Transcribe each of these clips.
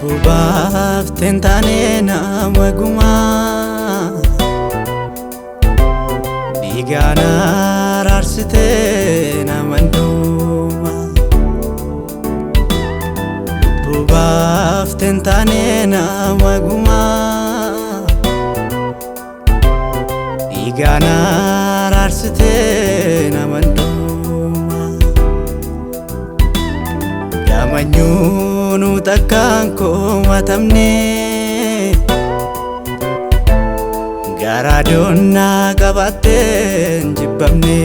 Bubaaf tentaane nama gumaa Digaana raarsite nama nduuma Bubaaf tentaane nama gumaa Digaana raarsite nama nduuma Gamanyunu takkaan koo matamne Garadonna qabateen jibbamne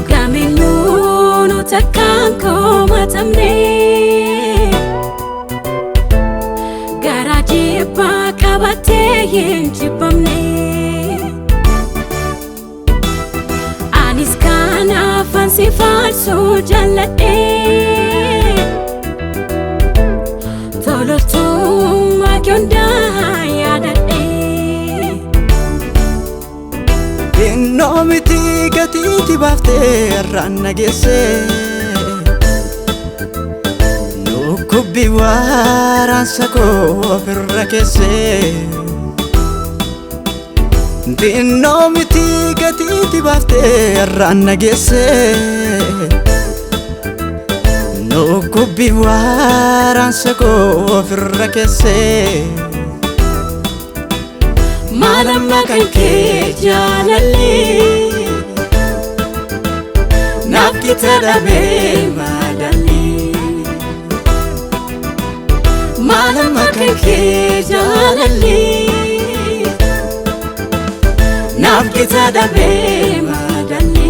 Gamanyunu takkaan koo matamne Garajibba qabateen jibbamne Anis kanaafan si faarsuu jaalladhe Tolottummaa kyondaa yaadadhe Innoo miti gatiiti baaftee irraan nageesse Dhukkubbi waraansa koo ofirra keesse Innoo miti gatiiti baaftee irraan nageesse Dhukkubbi waraansa koo ofirra keesse Maalamma kan kee jaalalli Naaf kita dhabee maalalli Maalamma kan kee jaalalli Naaf kita dhabee maalalli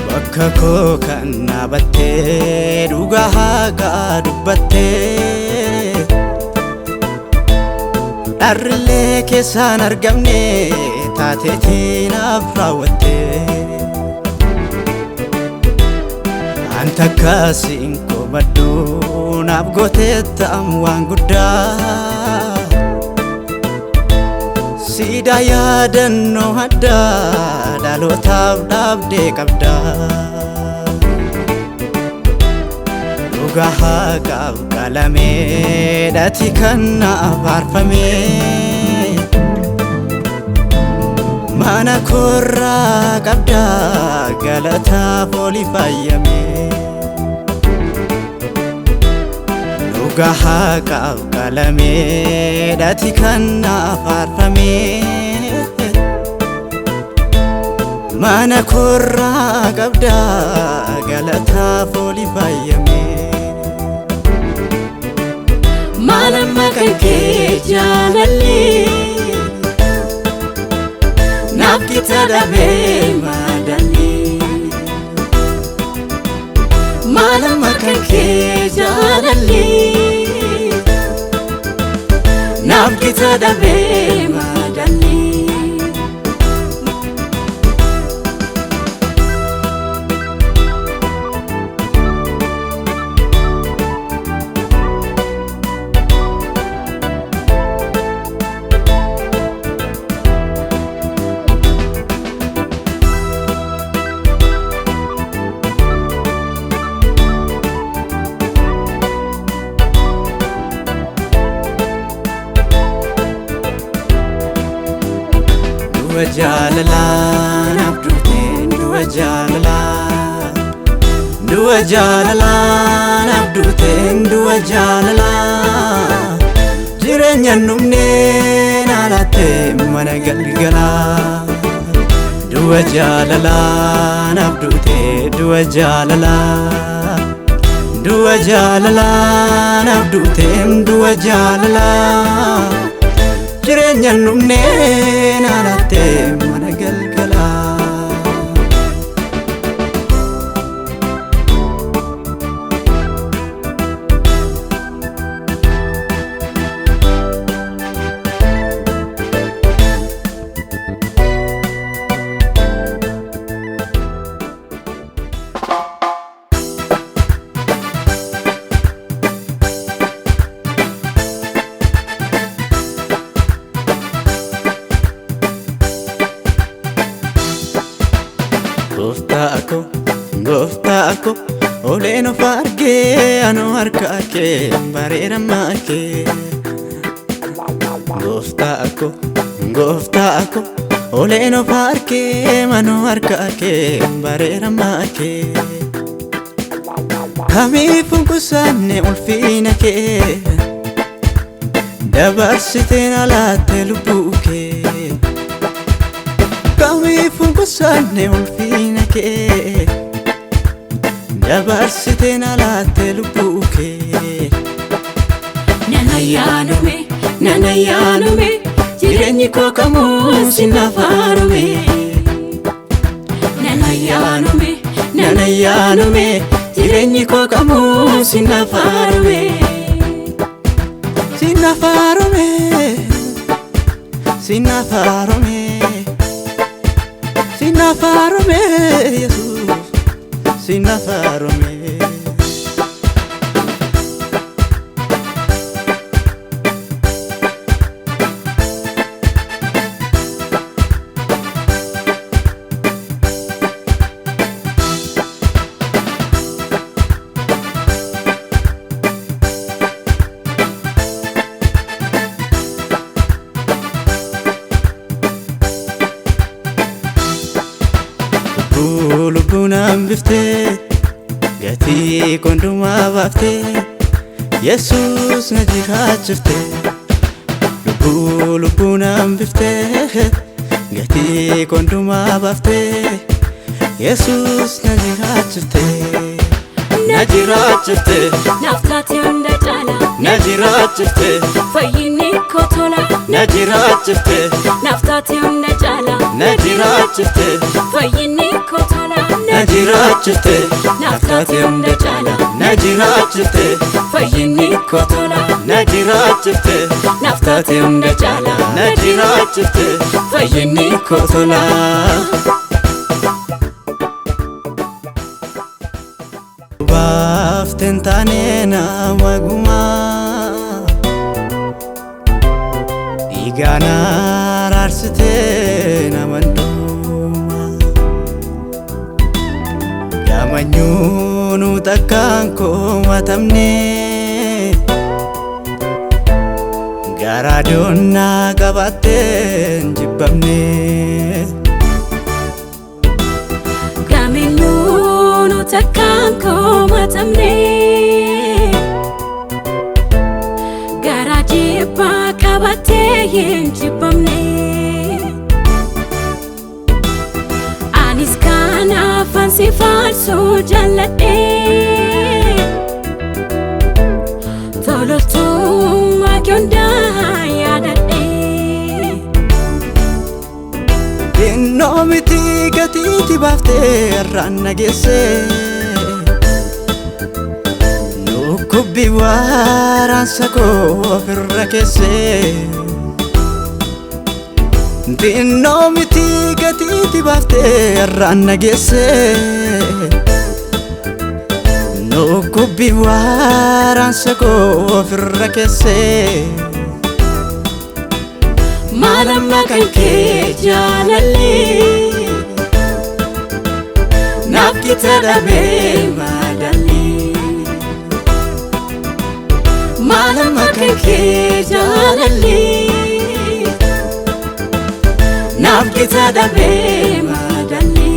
Bakka koo kan naabattee dhugaa haqaa dubbattee Dharrillee keessaan argamne taateetii naaf raawwattee Anta akkasiin komadhu naaf gootee ta'am waan guddaa Siidaa yaadannoo addaa dhalootaaf dhaabdee qabdaa Dhugaa haqaaf qalamee dhati kan naaf aarfamee Mana koorraa qabdaa galataaf oli faayamee Dhugaa haqaaf qalamee dhati kan naaf aarfamee Mana koorraa qabdaa galataaf oli faayamee Maalamma kan kee jaalalli Naaf kita dhabee maalalli Maalamma kan kee jaalalli Naaf kita dhabee maalalli Du'a jaalalaan abduuteen du'a jaalalaan Du'a jaalalaan abduuteen du'a jaalalaan Jireenya numneen alaatee mana galgalaa Du'a jaalalaan abduutee du'a jaalalaan Du'a jaalalaan abduuteen du'a jaalalaan Jireenya numneen alaatee mana galgalaa Gooftaa ko oleen of argee anoo harka kee bareedamaa kee. Gooftaa ko oleen of argee anoo harka kee bareedamaa kee. Kamiifuu kusaanee ulfina kee dabarsitee na laatte lubbuu kee. Kamiifuu kusaanee ulfina kee dabarsitee na laatte lubbuu kee. Nana yaanume jireenyi koo kamuu sinna faarume. Nana yaanume jireenyi koo kamuu sinna faarume. Sinna faarume Yesuus, sinna faarume. Lubbuun hambiftee gatii kondumaa baaftee Yesuus na jiraachiftee. Lubbuun hambiftee gatii kondumaa baaftee Yesuus na jiraachiftee. Na jiraachiftee naaf taatee hunda caalaa. na jiraachiftee. Fayyinni koo tola. Na jiraachiftee Naaf taatee hunda caalaa. na jiraachiftee. Fayyinni koo tola. Na jiraachiftee naaf taatee hunda caalaa. Na jiraachiftee Fayyinni koo tola. na jiraachiftee Naaf taatee hunda caalaa. na jiraachiftee fayyinni koo tolaa. Baafteen taanee nama gumaa dhiigaan araarsitee nama hundumaa. Gaamanyuun takkaan koomatamnee garaa doonnaa qabattee hin jibbamnee. Gaamanyuun takkaan koomatamnee garaa jibbaa qabattee hin jibbamnee. Anis kanaafan si faarsuu jaalladhee tololtummaa kee hundaa yaadadhee. Xinnoo miti gatiitti baaftee irraan nageessee dhukkubbii waraansa koo ofirra keessee. Xinnoo miti gatiitti baaftee irraan nageessee dhukkubbii waraansa koo ofirra keessee. Maalamma kan kee jaalallee naaf gita dhabee madaallee. Maalamma kan kee jaalallee naaf gita dhabee madaallee.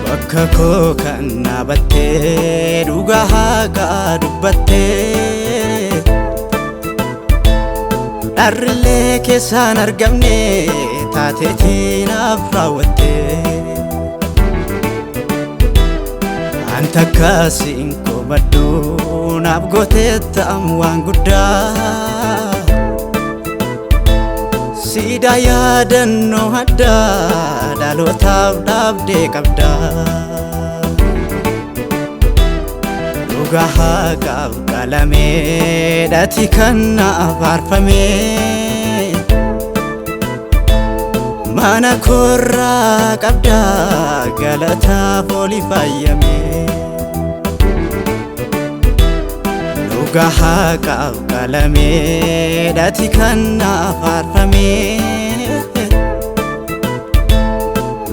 Bakka koo kan dhaabattee dhugaa haqa dubbattee dharrillee keessaan argamne taateetii naaf raawwattee. Anta akkasiin komadhu naaf gootee ta'am waan guddaa Sida yaadannoo addaa dhalootaaf dhaabdee qabda. Dhugaa haqaaf qalamee dhati kan na afaarfamee mana korraa qabda galataaf oli fayyamee. Dhugaa haqaaf qalamee dhati kan na afaarfamee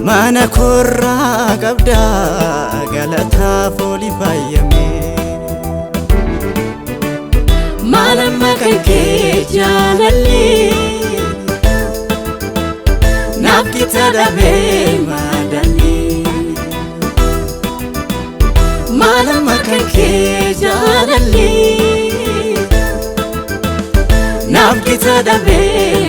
mana korraa qabda galataaf oli fayyamee. Maalamma kan kee jaalalli naaf kita dhabee madaalli. Maalamma kan kee jaalalli naaf kita dhabee